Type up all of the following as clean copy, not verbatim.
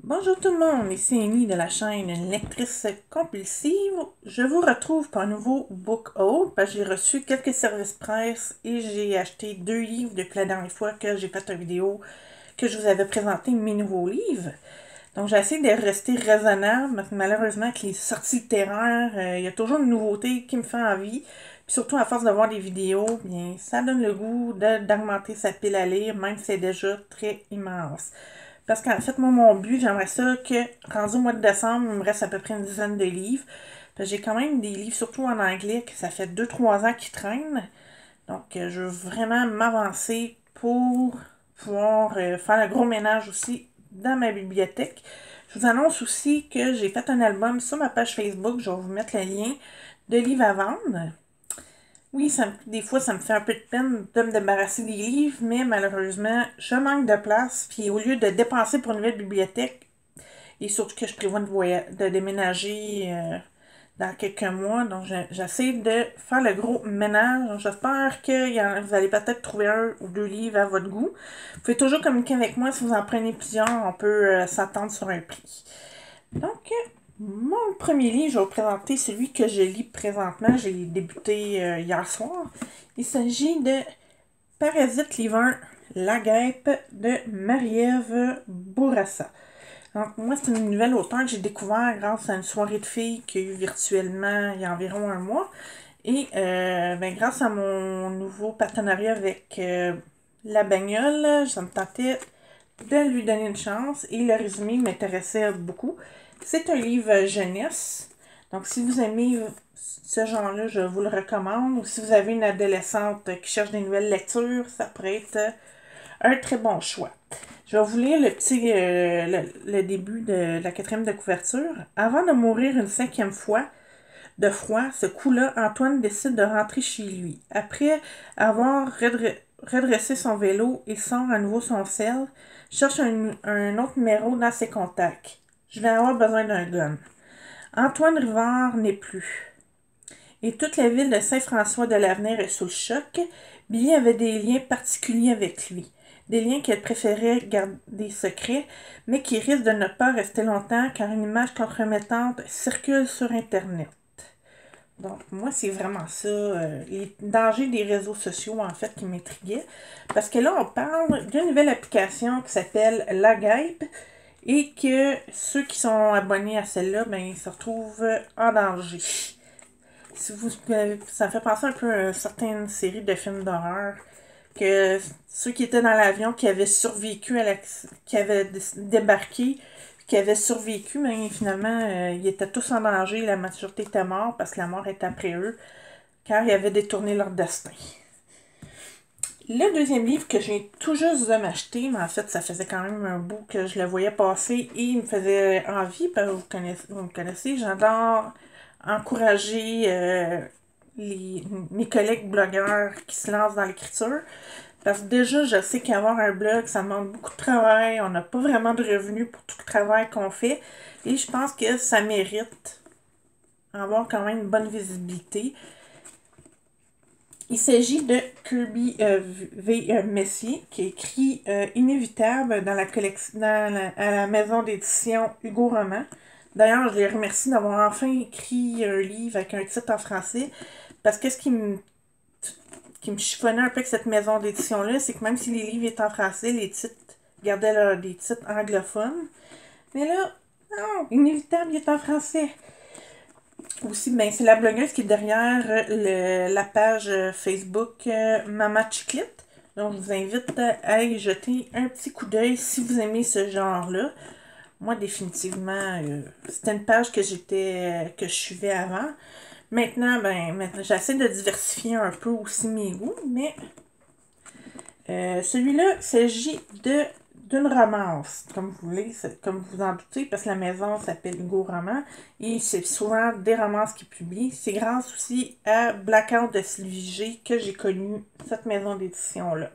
Bonjour tout le monde, ici Amy de la chaîne Lectrice Compulsive. Je vous retrouve pour un nouveau book haul parce que j'ai reçu quelques services presse et j'ai acheté 2 livres depuis la dernière fois que j'ai fait une vidéo que je vous avais présenté mes nouveaux livres. Donc j'ai essayé de rester raisonnable, mais malheureusement avec les sorties littéraires, il y a toujours une nouveauté qui me fait envie. Puis surtout à force de voir des vidéos, bien ça donne le goût d'augmenter sa pile à lire, même si c'est déjà très immense. Parce qu'en fait, moi, mon but, j'aimerais ça que, rendu au mois de décembre, il me reste à peu près une dizaine de livres. Parce que j'ai quand même des livres, surtout en anglais, que ça fait 2-3 ans qu'ils traînent. Donc, je veux vraiment m'avancer pour pouvoir faire le gros ménage aussi dans ma bibliothèque. Je vous annonce aussi que j'ai fait un album sur ma page Facebook. Je vais vous mettre le lien de livres à vendre. Oui, des fois, ça me fait un peu de peine de me débarrasser des livres, mais malheureusement, je manque de place. Puis au lieu de dépenser pour une nouvelle bibliothèque, et surtout que je prévois de déménager dans quelques mois, donc j'essaie de faire le gros ménage. J'espère que vous allez peut-être trouver 1 ou 2 livres à votre goût. Vous pouvez toujours communiquer avec moi si vous en prenez plusieurs, on peut s'attendre sur un prix. Donc, mon premier livre, je vais vous présenter celui que je lis présentement. J'ai débuté hier soir. Il s'agit de Parasite livre 1, La guêpe de Marie-Ève Bourassa. Donc, moi, c'est une nouvelle auteure que j'ai découvert grâce à une soirée de filles qu'il y a eu virtuellement il y a environ un mois. Et grâce à mon nouveau partenariat avec La Bagnole, ça me tentait de lui donner une chance et le résumé m'intéressait beaucoup. C'est un livre jeunesse. Donc, si vous aimez ce genre-là, je vous le recommande. Ou si vous avez une adolescente qui cherche des nouvelles lectures, ça pourrait être un très bon choix. Je vais vous lire le début de la 4e de couverture. Avant de mourir une 5e fois de froid, ce coup-là, Antoine décide de rentrer chez lui. Après avoir redressé son vélo, il sort à nouveau son sel, cherche un autre numéro dans ses contacts. Je vais avoir besoin d'un gun. Antoine Rivard n'est plus. Et toute la ville de Saint-François de l'Avenir est sous le choc. Billy avait des liens particuliers avec lui. Des liens qu'elle préférait garder secrets, mais qui risquent de ne pas rester longtemps car une image compromettante circule sur Internet. Donc, moi, c'est vraiment ça, les dangers des réseaux sociaux, en fait, qui m'intriguaient. Parce que là, on parle d'une nouvelle application qui s'appelle La Guêpe et que ceux qui sont abonnés à celle-là, ben, ils se retrouvent en danger. Ça me fait penser un peu à une certaine série de films d'horreur que ceux qui étaient dans l'avion, qui avaient survécu qui avaient débarqué, qui avaient survécu, mais finalement, ils étaient tous en danger. La majorité était morte parce que la mort était après eux, car ils avaient détourné leur destin. Le deuxième livre que j'ai tout juste de m'acheter, mais en fait, ça faisait quand même un bout que je le voyais passer et il me faisait envie, parce que vous me connaissez, j'adore encourager mes collègues blogueurs qui se lancent dans l'écriture. Parce que déjà, je sais qu'avoir un blog, ça demande beaucoup de travail. On n'a pas vraiment de revenus pour tout le travail qu'on fait. Et je pense que ça mérite d'avoir quand même une bonne visibilité. Il s'agit de Kirby V. Messier, qui a écrit Inévitable dans à la maison d'édition Hugo Roman. D'ailleurs, je les remercie d'avoir enfin écrit un livre avec un titre en français. Parce que ce qui me chiffonnait un peu avec cette maison d'édition-là, c'est que même si les livres étaient en français, les titres gardaient des titres anglophones. Mais là, non, Inévitable, il est en français. Aussi, ben, c'est la blogueuse qui est derrière la page Facebook Mama Chiclette. Donc, je vous invite à y jeter un petit coup d'œil si vous aimez ce genre-là. Moi, définitivement, c'était une page que je suivais avant. Maintenant, j'essaie de diversifier un peu aussi mes goûts, mais celui-là, il s'agit d'une romance, comme vous voulez, comme vous en doutez, parce que la maison s'appelle Hugo Roman, et c'est souvent des romances qui publient. C'est grâce aussi à Blackout de Sylvie G que j'ai connu cette maison d'édition-là.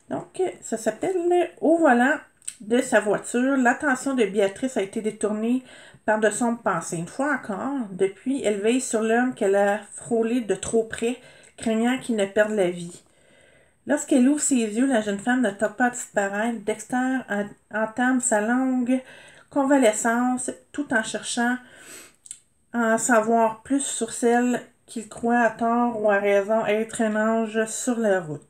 Donc, ça s'appelle Au volant de sa voiture. L'attention de Béatrice a été détournée par de sombres pensées. Une fois encore, depuis, elle veille sur l'homme qu'elle a frôlé de trop près, craignant qu'il ne perde la vie. Lorsqu'elle ouvre ses yeux, la jeune femme ne tarde pas à disparaître. Dexter entame sa longue convalescence tout en cherchant à en savoir plus sur celle qu'il croit à tort ou à raison être un ange sur la route.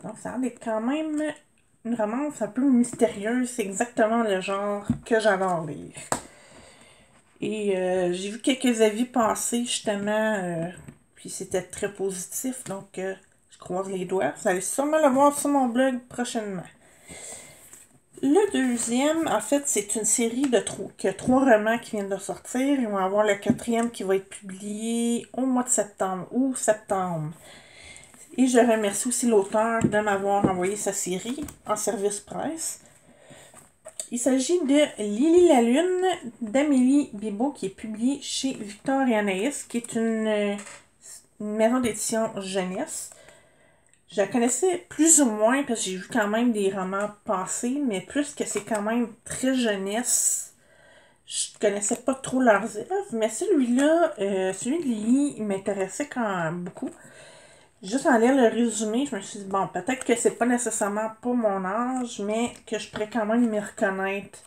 Donc ça a l'air quand même une romance un peu mystérieuse. C'est exactement le genre que j'adore lire. Et j'ai vu quelques avis passer justement, puis c'était très positif, donc je croise les doigts. Vous allez sûrement le voir sur mon blog prochainement. Le deuxième, en fait, c'est une série de trois romans qui viennent de sortir. Ils vont avoir le quatrième qui va être publié au mois de septembre ou septembre. Et je remercie aussi l'auteur de m'avoir envoyé sa série en service presse. Il s'agit de Lily la Lune d'Amélie Bibeau qui est publiée chez Victor et Anaïs, qui est une maison d'édition jeunesse. Je la connaissais plus ou moins parce que j'ai vu quand même des romans passer, mais plus que c'est quand même très jeunesse. Je connaissais pas trop leurs œuvres, mais celui-là, celui de Lily, il m'intéressait quand même beaucoup. Juste en lire le résumé, je me suis dit, bon, peut-être que c'est pas nécessairement pour mon âge, mais que je pourrais quand même m'y reconnaître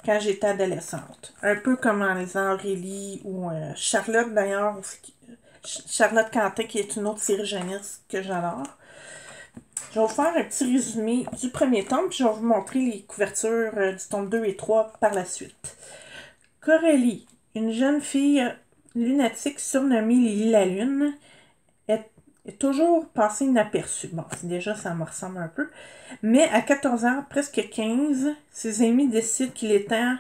quand j'étais adolescente. Un peu comme en lisant Aurélie ou Charlotte d'ailleurs, Charlotte Cantet qui est une autre série jeunesse que j'adore. Je vais vous faire un petit résumé du premier tome, puis je vais vous montrer les couvertures du tome 2 et 3 par la suite. Coralie, une jeune fille lunatique surnommée Lily la Lune, est toujours passée inaperçue. Bon, déjà, ça me ressemble un peu. Mais à 14 ans, presque 15, ses amis décident qu'il est temps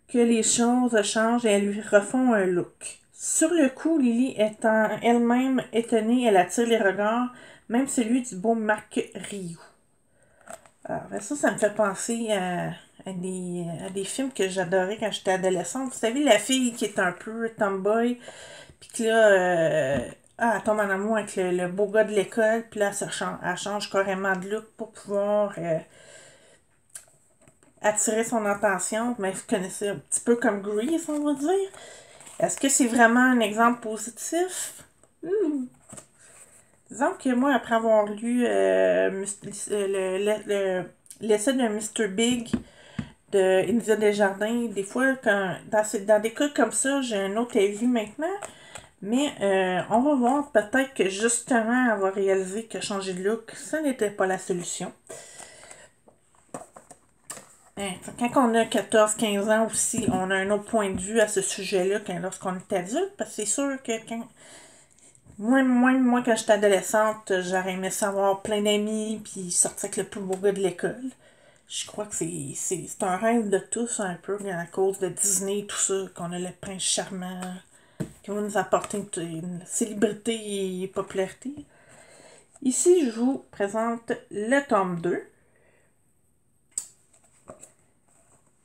que les choses changent et elles lui refont un look. Sur le coup, Lily étant elle-même étonnée, elle attire les regards, même celui du beau Marc Rioux. Alors, ça me fait penser à des films que j'adorais quand j'étais adolescente. Vous savez, la fille qui est un peu tomboy, puis que là, elle tombe en amour avec le beau gars de l'école, puis là, elle change carrément de look pour pouvoir attirer son attention. Mais vous connaissez un petit peu comme Grease, on va dire. Est-ce que c'est vraiment un exemple positif? Disons que moi, après avoir lu l'essai de Mr. Big de India Desjardins, des fois, dans des cas comme ça, j'ai un autre avis maintenant. Mais on va voir, peut-être que justement, elle va réaliser que changer de look, ça n'était pas la solution. Quand on a 14-15 ans aussi, on a un autre point de vue à ce sujet-là que lorsqu'on est adulte, parce que c'est sûr que moi, quand j'étais adolescente, j'aurais aimé savoir plein d'amis, puis sortir avec le plus beau gars de l'école. Je crois que c'est un rêve de tous, un peu, à cause de Disney, tout ça, qu'on a le prince charmant, qui va nous apporter une célébrité et popularité. Ici, je vous présente le tome 2.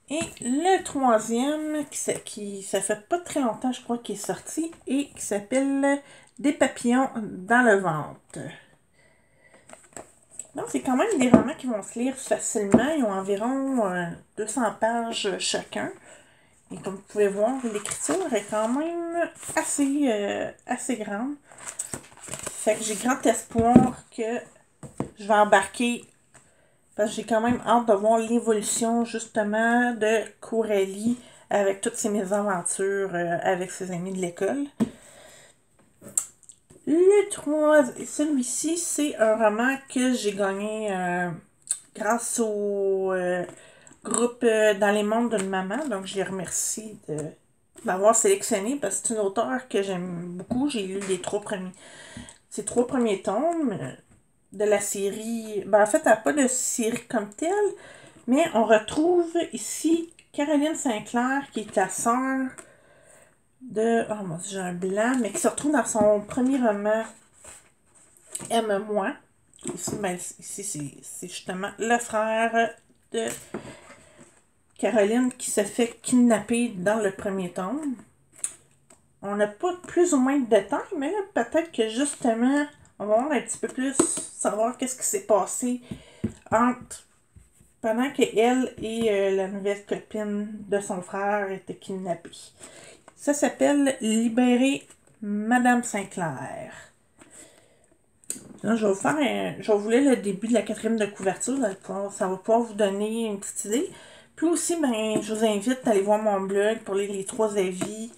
Et le troisième, ça fait pas très longtemps, je crois, qu'il est sorti, et qui s'appelle Des papillons dans le ventre. Donc, c'est quand même des romans qui vont se lire facilement. Ils ont environ 200 pages chacun. Et comme vous pouvez voir, l'écriture est quand même assez grande. Fait que j'ai grand espoir que je vais embarquer. Parce que j'ai quand même hâte de voir l'évolution justement de Coralie avec toutes ses mésaventures avec ses amis de l'école. Celui-ci, c'est un roman que j'ai gagné grâce au groupe Dans les mondes d'une maman. Donc, je les remercie de m'avoir sélectionné parce que c'est une auteure que j'aime beaucoup. J'ai lu ces trois premiers tomes de la série. Ben, en fait, elle n'a pas de série comme telle, mais on retrouve ici Caroline Sinclair, qui est la sœur de... Oh mon Dieu, j'ai un blanc, mais qui se retrouve dans son premier roman, Aime-moi. Ici, c'est justement le frère de Caroline qui se fait kidnapper dans le premier tome. On n'a pas plus ou moins de détails, mais là, peut-être que justement, on va voir un petit peu plus, savoir qu'est-ce qui s'est passé pendant qu'elle et la nouvelle copine de son frère étaient kidnappées. Ça s'appelle Libérer Madame Sinclair. Là, je vais vous lire le début de la 4e de couverture. Ça va pouvoir vous donner une petite idée. Puis aussi, ben, je vous invite à aller voir mon blog pour lire les 3 avis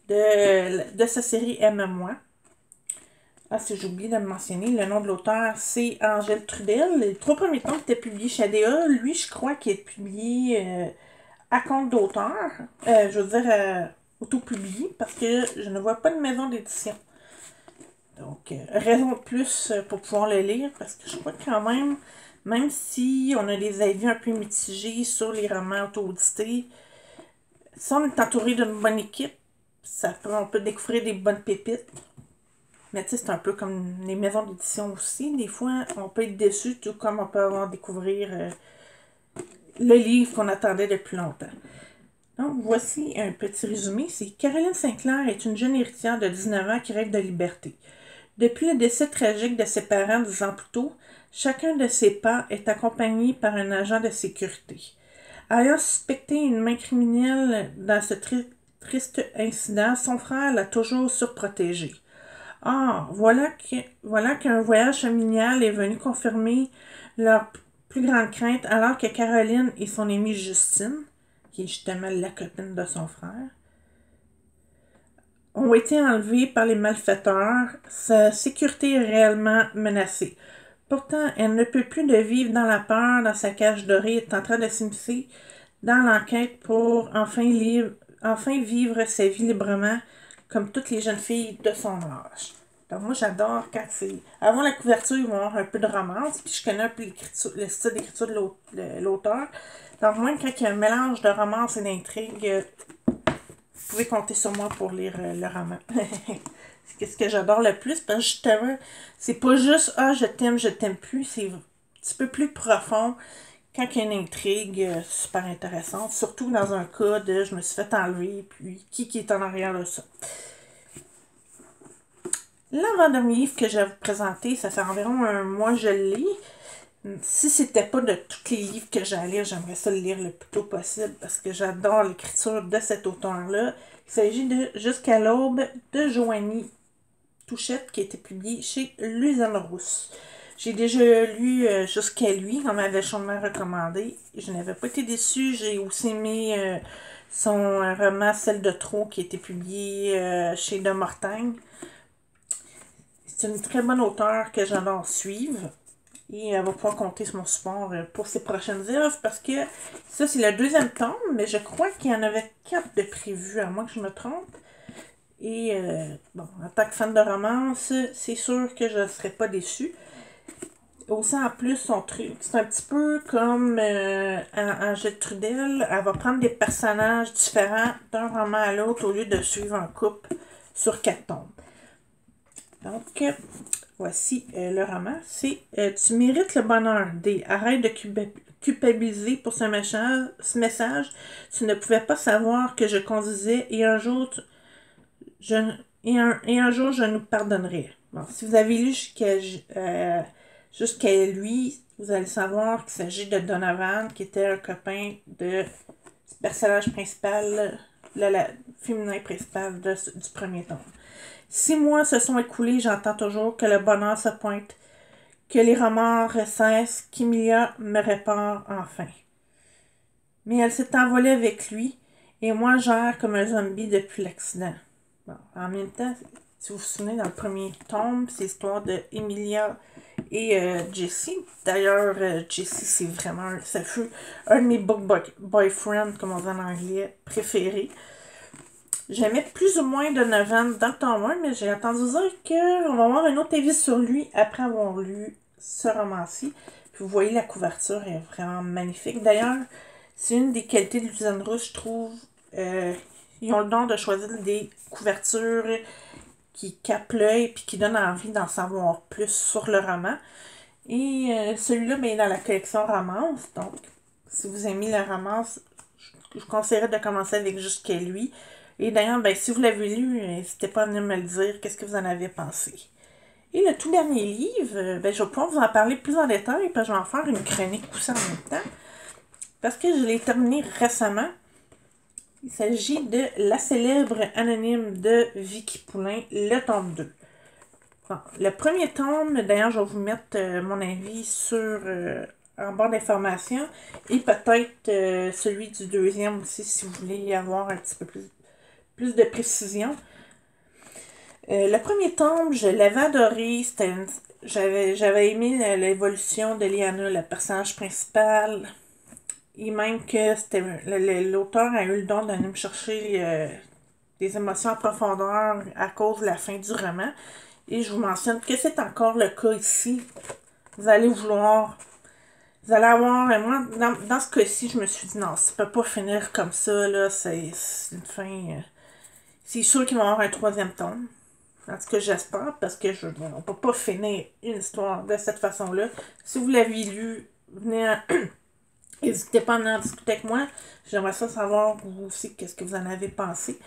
de sa série Aime-moi. Ah, si j'ai oublié de le mentionner, le nom de l'auteur, c'est Angèle Trudel. Les 3 premiers tomes étaient publiés chez ADA. Lui, je crois qu'il est publié à compte d'auteur. Je veux dire, auto-publié, parce que je ne vois pas de maison d'édition. Donc, raison de plus pour pouvoir le lire, parce que je crois quand même si on a des avis un peu mitigés sur les romans auto-édités, si on est entouré d'une bonne équipe, on peut découvrir des bonnes pépites. Mais tu sais, c'est un peu comme les maisons d'édition aussi. Des fois, on peut être déçu, tout comme on peut avoir découvrir le livre qu'on attendait depuis longtemps. Donc, voici un petit résumé. C'est Caroline Sinclair est une jeune héritière de 19 ans qui rêve de liberté. Depuis le décès tragique de ses parents 10 ans plus tôt, chacun de ses pas est accompagné par un agent de sécurité. Ayant suspecté une main criminelle dans ce triste incident, son frère l'a toujours surprotégé. Or, voilà qu'un voyage familial est venu confirmer leur plus grande crainte alors que Caroline et son amie Justine, qui est justement la copine de son frère, ont été enlevés par les malfaiteurs. Sa sécurité est réellement menacée. Pourtant, elle ne peut plus de vivre dans la peur dans sa cage dorée, est en train de s'immiscer dans l'enquête pour enfin vivre sa vie librement comme toutes les jeunes filles de son âge. Donc moi j'adore quand c'est... Avant la couverture, ils vont avoir un peu de romance, puis je connais un peu le style d'écriture de l'auteur. Donc même quand il y a un mélange de romance et d'intrigue, vous pouvez compter sur moi pour lire le roman. C'est ce que j'adore le plus, parce que justement, c'est pas juste « Ah, je t'aime plus », c'est un petit peu plus profond quand il y a une intrigue super intéressante, surtout dans un cas de « je me suis fait enlever », puis qui est en arrière de ça. L'avant-dernier livre que je vais vous présenter, ça fait environ un mois que je le lis. Si c'était pas de tous les livres que j'ai à lire, j'aimerais ça le lire le plus tôt possible parce que j'adore l'écriture de cet auteur-là. Il s'agit de Jusqu'à l'aube de Joanie Touchette qui a été publié chez Luzanne Rousse. J'ai déjà lu Jusqu'à lui, on m'avait chaudement recommandé. Je n'avais pas été déçue. J'ai aussi aimé son roman Celle de trop qui a été publié chez De Mortagne. C'est une très bonne auteure que j'adore suivre. Et elle va pouvoir compter sur mon support pour ses prochaines œuvres parce que ça, c'est le 2e tome, mais je crois qu'il y en avait 4 de prévus, à moins que je me trompe. Et bon, en tant que fan de romance, c'est sûr que je ne serais pas déçue. Aussi, en plus, son truc, c'est un petit peu comme Angèle Trudel. Elle va prendre des personnages différents d'un roman à l'autre au lieu de suivre un couple sur 4 tomes. Donc, voici le roman. C'est Tu mérites le bonheur. Arrête de culpabiliser pour ce message. Tu ne pouvais pas savoir que je conduisais et un jour je nous pardonnerai. Bon, si vous avez lu jusqu'à lui, vous allez savoir qu'il s'agit de Donovan, qui était un copain du personnage principal, le féminin principal du premier tome. 6 mois se sont écoulés, j'entends toujours que le bonheur se pointe, que les remords cessent, qu'Emilia me répare enfin. Mais elle s'est envolée avec lui, et moi j'erre comme un zombie depuis l'accident. Bon, en même temps, si vous vous souvenez, dans le premier tome, c'est l'histoire de Emilia et Jessie. D'ailleurs, Jessie, c'est vraiment, ça fut un de mes boyfriends, comme on dit en anglais, préférés. J'aimais plus ou moins Donovan dans le tome 1, mais j'ai entendu dire qu'on va avoir un autre avis sur lui après avoir lu ce roman-ci. Puis vous voyez, la couverture est vraiment magnifique. D'ailleurs, c'est une des qualités de Luzanne Rousse, je trouve. Ils ont le don de choisir des couvertures qui capent l'œil et qui donnent envie d'en savoir plus sur le roman. Et celui-là, ben, est dans la collection romance. Donc, si vous aimez la romance, je conseillerais de commencer avec Jusqu'à lui. Et d'ailleurs, ben, si vous l'avez lu, n'hésitez pas à venir me le dire, qu'est-ce que vous en avez pensé. Et le tout dernier livre, ben, je vais pouvoir vous en parler plus en détail, parce que je vais en faire une chronique aussi en même temps, parce que je l'ai terminé récemment. Il s'agit de La célèbre anonyme de Vicky Poulain, le tome 2. Bon, le premier tome, d'ailleurs, je vais vous mettre mon avis sur en barre d'informations et peut-être celui du deuxième aussi si vous voulez avoir un petit peu plus de précision. Le premier tome, je l'avais adoré. J'avais aimé l'évolution de Liana, le personnage principal. Et même que l'auteur a eu le don d'aller me chercher des émotions en profondeur à cause de la fin du roman. Et je vous mentionne que c'est encore le cas ici. Vous allez vouloir. Vous allez avoir. Moi, dans ce cas-ci, je me suis dit non, ça peut pas finir comme ça, là. C'est une fin. C'est sûr qu'il va y avoir un troisième tome. En tout cas, j'espère, parce que on peut pas finir une histoire de cette façon-là. Si vous l'avez lu, venez n'hésitez pas à en discuter avec moi. J'aimerais ça savoir, vous aussi, qu'est-ce que vous en avez pensé.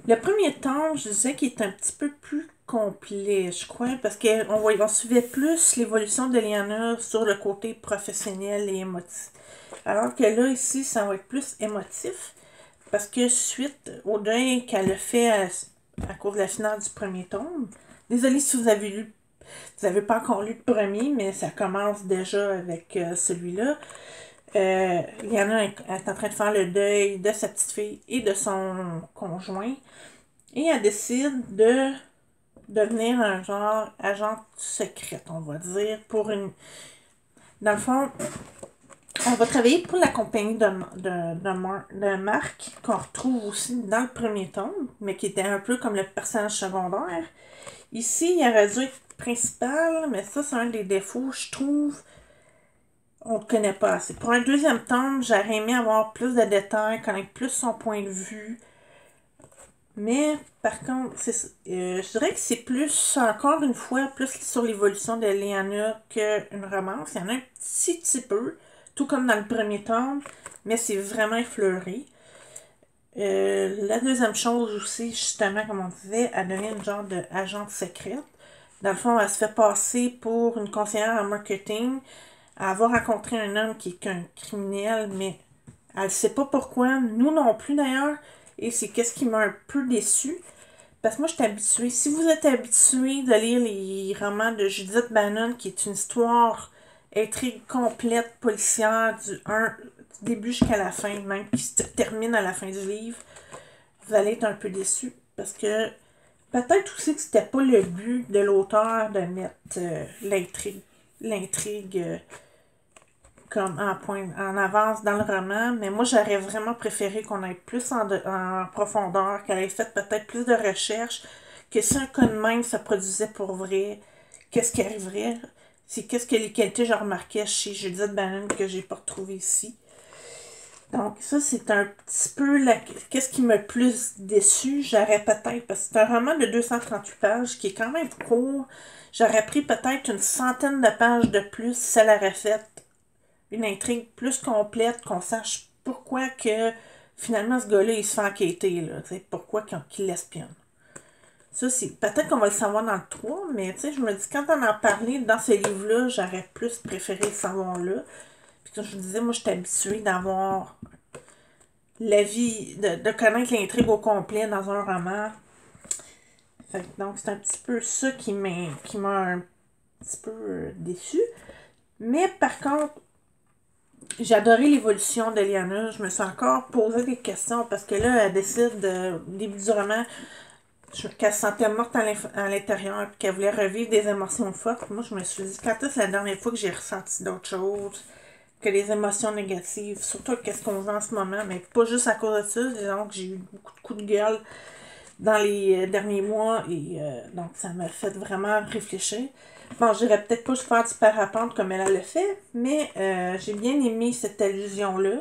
Le premier temps, je disais qu'il est un petit peu plus complet, je crois, parce qu'on suivait plus l'évolution de Liana sur le côté professionnel et émotif. Alors que là, ici, ça va être plus émotif, parce que suite au deuil qu'elle a fait à cause de la finale du premier tome, désolée si vous n'avez pas encore lu le premier, mais ça commence déjà avec celui-là. Liana est en train de faire le deuil de sa petite fille et de son conjoint. Et elle décide de devenir un genre agent secrète, on va dire, pour une... Dans le fond, on va travailler pour la compagnie de Marc, qu'on retrouve aussi dans le premier tome, mais qui était un peu comme le personnage secondaire. Ici, il aurait dû être principal, mais ça, c'est un des défauts, je trouve. On ne le connaît pas assez. Pour un deuxième tome, j'aurais aimé avoir plus de détails, connaître plus son point de vue. Mais, par contre, je dirais que c'est plus, encore une fois, plus sur l'évolution de Liana qu'une romance. Il y en a un petit peu, tout comme dans le premier tome, mais c'est vraiment effleuré. La deuxième chose aussi, justement, comme on disait, elle devient une genre d'agente secrète. Dans le fond, elle se fait passer pour une conseillère en marketing, à avoir rencontré un homme qui est qu'un criminel, mais elle ne sait pas pourquoi. Nous non plus, d'ailleurs. Et c'est qu'est-ce qui m'a un peu déçue. Parce que moi, je suis habituée. Si vous êtes habitué de lire les romans de Judith Bannon, qui est une histoire intrigue complète, policière, du début jusqu'à la fin, même, qui se termine à la fin du livre, vous allez être un peu déçu. Parce que peut-être aussi que c'était pas le but de l'auteur de mettre l'intrigue comme en avance dans le roman, mais moi j'aurais vraiment préféré qu'on aille plus en profondeur, qu'elle ait fait peut-être plus de recherches, que si un cas de même se produisait pour vrai, qu'est-ce qui arriverait, c'est qu'est-ce que les qualités je remarquais chez Judith Bannon que j'ai pas retrouvé ici. Donc ça c'est un petit peu qu'est-ce qui m'a plus déçu, j'aurais peut-être, parce que c'est un roman de 238 pages qui est quand même court, j'aurais pris peut-être une centaine de pages de plus si elle aurait fait une intrigue plus complète, qu'on sache pourquoi que finalement ce gars-là il se fait enquêter, là, pourquoi qu'il l'espionne. Ça, c'est. Peut-être qu'on va le savoir dans le 3, mais je me dis, quand on en parlait dans ces livres-là, j'aurais plus préféré le savoir là. Puis comme je vous disais, moi je suis habituée d'avoir l'avis, de connaître l'intrigue au complet dans un roman. Donc c'est un petit peu ça qui m'a un petit peu déçue. Mais par contre, j'ai adoré l'évolution de Liana. Je me suis encore posé des questions parce que là, elle décide, au début du roman, qu'elle se sentait morte à l'intérieur et qu'elle voulait revivre des émotions fortes. Moi, je me suis dit, quand est-ce la dernière fois que j'ai ressenti d'autres choses que les émotions négatives, surtout qu'est-ce qu'on vit en ce moment, mais pas juste à cause de ça. Disons que j'ai eu beaucoup de coups de gueule dans les derniers mois et donc ça m'a fait vraiment réfléchir. Bon, je dirais peut-être pas faire du parapente comme elle le fait, mais j'ai bien aimé cette allusion-là.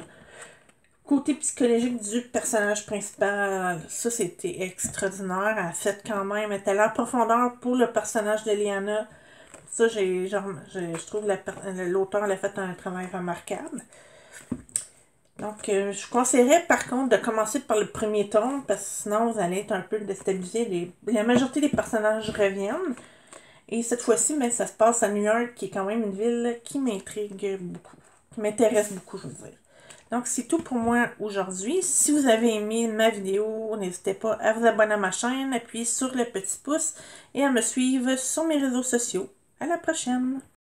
Côté psychologique du personnage principal, ça c'était extraordinaire. Elle a fait quand même, elle était allée en profondeur pour le personnage de Liana. Ça, je trouve que l'auteur a fait un travail remarquable. Donc, je vous conseillerais par contre de commencer par le premier tome, parce que sinon vous allez être un peu déstabilisé. La majorité des personnages reviennent. Et cette fois-ci, ça se passe à New York, qui est quand même une ville qui m'intrigue beaucoup. Qui m'intéresse beaucoup, je veux dire. Donc, c'est tout pour moi aujourd'hui. Si vous avez aimé ma vidéo, n'hésitez pas à vous abonner à ma chaîne, appuyer sur le petit pouce et à me suivre sur mes réseaux sociaux. À la prochaine!